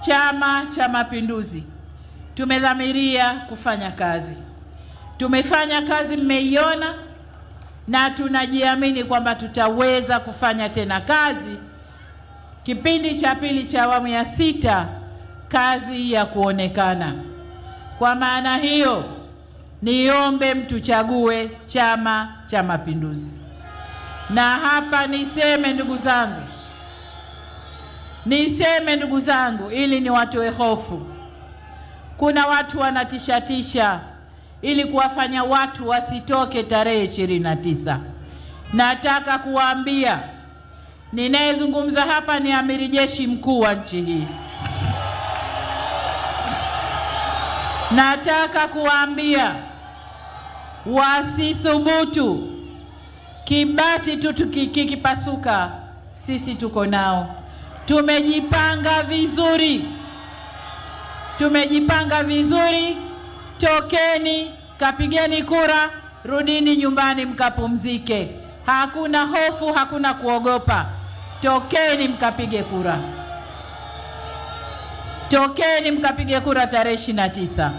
Chama cha Mapinduzi tumedhamiria kufanya kazi. Tumefanya kazi, mmeiona, na tunajiamini kwamba tutaweza kufanya tena kazi kipindi cha pili cha awamu ya 6, kazi ya kuonekana. Kwa maana hiyo, niombe mtuchague Chama cha Mapinduzi. Na hapa niseme ndugu zangu, ili niwatoe hofu. Kuna watu wanatishatisha ili kuwafanya watu wasitoke tarehe 29. Nataka kuwaambia, ninayezungumza hapa ni amiri jeshi mkuu wa nchi hii. Nataka kuwaambia wasithubutu. Kibati tu kikipasuka, sisi tuko nao. Tumejipanga vizuri. Tokeni, kapigeni kura, rudini nyumbani mkapumzike. Hakuna hofu, hakuna kuogopa. Tokeni mkapige kura. Tokeni mkapige kura tarehe 29.